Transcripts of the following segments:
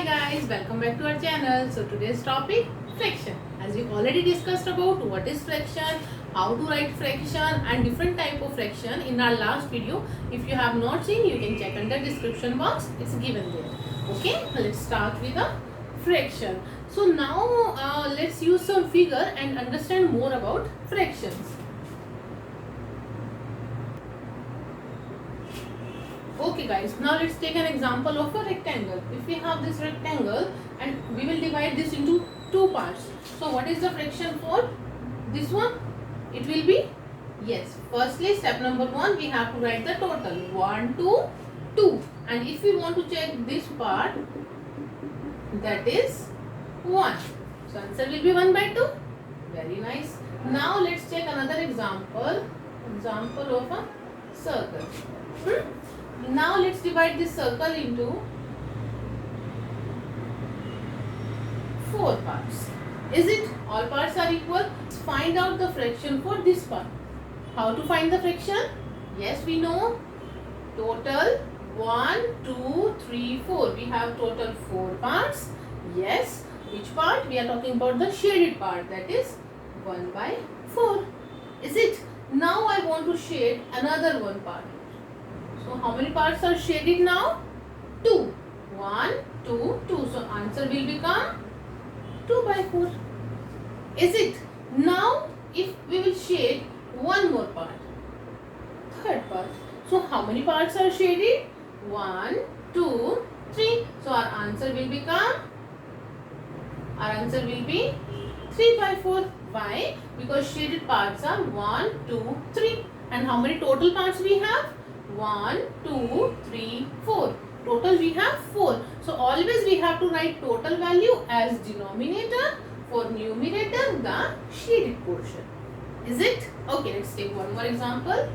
guys, welcome back to our channel. So today's topic, fraction. As we already discussed about what is fraction, how to write fraction and different type of fraction in our last video. If you have not seen, you can check under description box, it's given there. Okay, let's start with the fraction. So now let's use some figure and understand more about fractions. Okay guys, now let's take an example of a rectangle. If we have this rectangle and we will divide this into two parts. So what is the fraction for this one? It will be, yes, firstly step number 1, we have to write the total 1, 2, 2. And if we want to check this part, that is 1. So answer will be 1 by 2. Very nice. Now let's check another example of a circle. Now let's divide this circle into 4 parts. Is it all parts are equal? Let's find out the fraction for this part. How to find the fraction? Yes, we know total 1, 2, 3, 4. We have total 4 parts. Yes, which part? We are talking about the shaded part, that is 1 by 4. Is it? Now I want to shade another one part. So how many parts are shaded now? 2. 1, 2, 2. So answer will become 2 by 4. Is it? Now if we will shade one more part, third part. So how many parts are shaded? 1, 2, 3. So our answer will be 3 by 4. Why? Because shaded parts are 1, 2, 3. And how many total parts we have? 1, 2, 3, 4. Total we have 4. So always we have to write total value as denominator, for numerator the shaded portion. Is it? Okay, let's take one more example.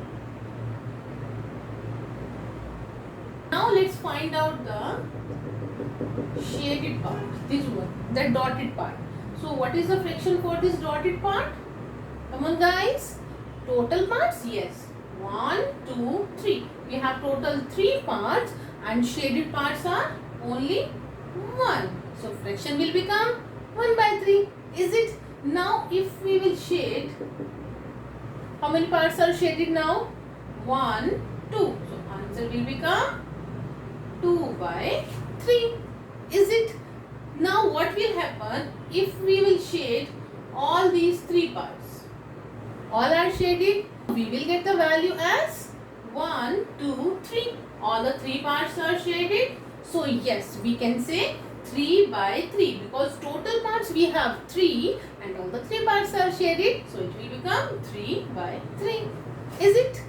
Now let's find out the shaded part. This one, the dotted part. So what is the fraction for this dotted part? Come on guys. Total parts? Yes. 1, 2, 3. We have total 3 parts and shaded parts are only 1. So fraction will become 1 by 3. Is it? Now if we will shade, how many parts are shaded now? 1, 2. So answer will become 2 by 3. Is it? Now what will happen if we will shade all these 3 parts? All are shaded. We will get the value as 1, 2, 3. All the 3 parts are shaded. So yes, we can say 3 by 3 because total parts we have 3 and all the 3 parts are shaded. So it will become 3 by 3. Is it?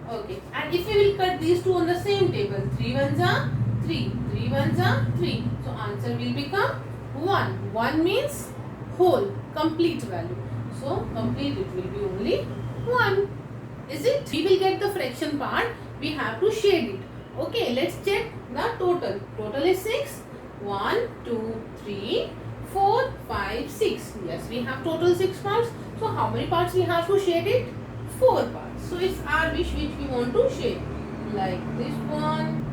Okay. And if we will cut these two on the same table, 3 ones are 3, 3 ones are 3. So answer will become 1. 1 means whole, complete value. So complete it will be only 1. Is it? We will get the fraction part. We have to shade it. Okay, let's check the total. Total is 6. 1, 2, 3, 4, 5, 6. Yes, we have total 6 parts. So how many parts we have to shade it? 4 parts. So it's our wish which we want to shade. Like this one.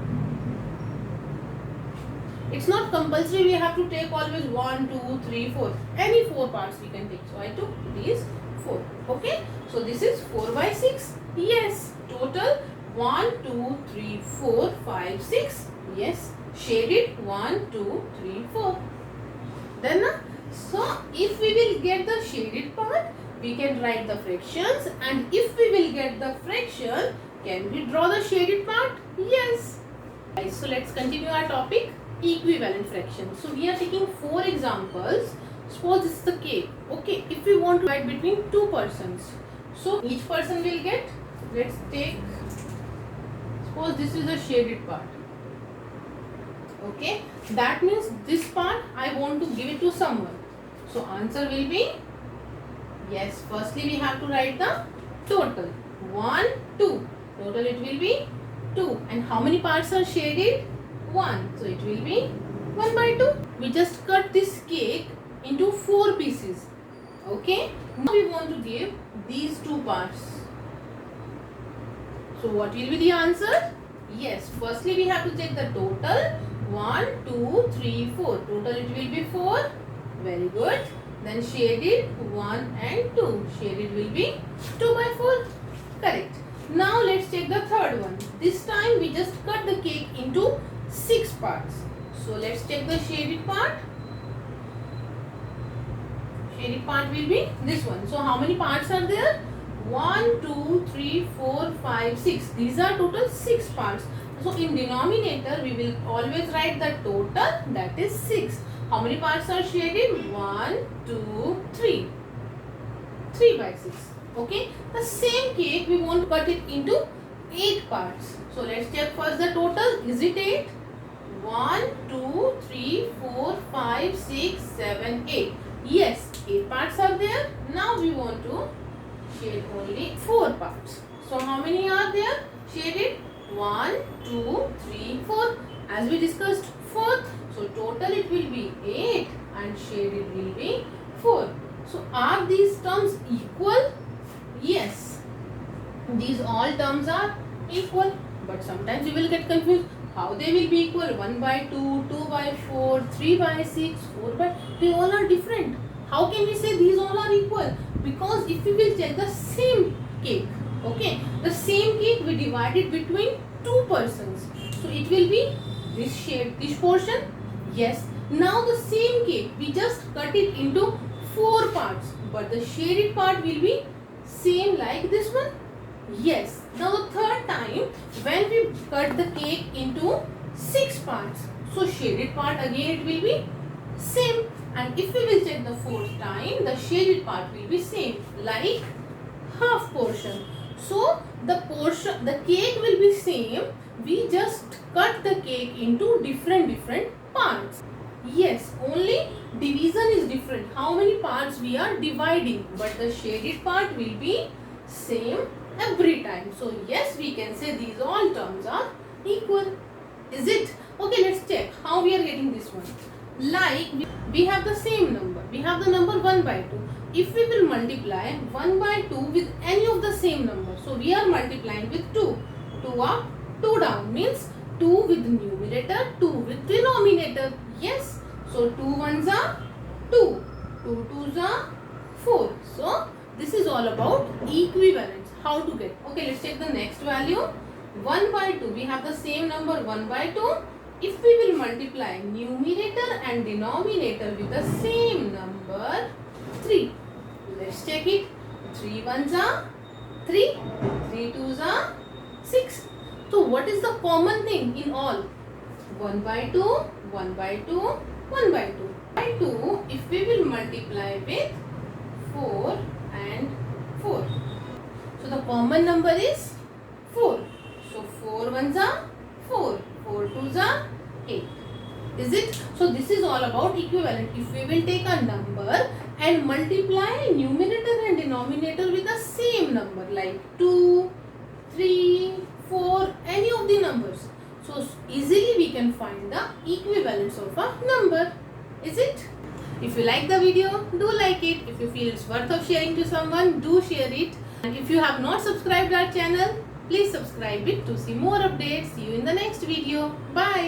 It's not compulsory we have to take always 1, 2, 3, 4. Any 4 parts we can take. So I took these 4. Okay. So this is 4 by 6. Yes. Total 1, 2, 3, 4, 5, 6. Yes. Shaded 1, 2, 3, 4. Then so if we will get the shaded part, we can write the fractions, and if we will get the fraction, can we draw the shaded part? Yes. So let's continue our topic, equivalent fractions. So we are taking 4 examples. Suppose this is the cake. Okay, if we want to divide between 2 persons, so each person will get, let's take, suppose this is the shaded part. Okay, that means this part I want to give it to someone. So answer will be, yes, firstly we have to write the total 1, 2. Total it will be 2. And how many parts are shaded? 1. So it will be 1 by 2. We just cut this cake into 4 pieces. Okay. Now we want to give these 2 parts. So what will be the answer? Yes, firstly we have to check the total 1, 2, 3, 4. Total it will be 4. Very good. Then shaded 1 and 2. Shaded will be 2 by 4. Correct. Now let's check the third one. This time we just cut the cake into 6 parts. So let's check the shaded part. Shaded part will be this one. So how many parts are there? 1, 2, 3, 4, 5, 6. These are total 6 parts. So in denominator we will always write the total, that is 6. How many parts are shaded? 1, 2, 3. 3 by 6. Okay. The same cake we want to cut it into 8 parts. So let's check first the total. Is it 8? 1, 2, 3, 4, 5, 6, 7, 8. Yes, 8 parts are there. Now we want to shade only 4 parts. So how many are there? Shaded 1, 2, 3, 4. As we discussed 4. So total it will be 8 and shaded will be 4. So are these terms equal? Yes. These all terms are equal. But sometimes you will get confused. How they will be equal? 1 by 2, 2 by 4, 3 by 6, 4 by... They all are different. How can we say these all are equal? Because if we will check the same cake, okay, the same cake we divided between 2 persons. So it will be this shade, this portion. Yes. Now the same cake, we just cut it into 4 parts. But the shaded part will be same like this one. Yes. Now the third time, when we cut the cake into 6 parts. So shaded part again it will be same. And if we will check the fourth time, the shaded part will be same, like half portion. So the cake will be same. We just cut the cake into different parts. Yes, only division is different. How many parts we are dividing, but the shaded part will be same every time. So yes, we can say these all terms are equal. Is it? Okay, let's check how we are getting this one. Like we have the same number. We have the number 1 by 2. If we will multiply 1 by 2 with any of the same number. So we are multiplying with 2. 2 up, 2 down means 2 with numerator, 2 with denominator. Yes. So 2 ones are 2. 2 twos are 4. So this is all about equivalence. How to get. Okay, let's check the next value. 1 by 2. We have the same number 1 by 2. If we will multiply numerator and denominator with the same number 3. Let's check it. 3 ones are 3. 3 twos are 6. So what is the common thing in all? 1 by 2, 1 by 2, 1 by 2. By 2, if we will multiply with 4 and 4. So the common number is 4. So 4 ones are 4. 4 twos are 8. Is it? So this is all about equivalent. If we will take a number and multiply numerator and denominator with the same number like 2, 3, 4, any of the numbers. So easily we can find the equivalence of a number. Is it? If you like the video, do like it. If you feel it's worth of sharing to someone, do share it. And if you have not subscribed our channel, please subscribe it to see more updates. See you in the next video. Bye.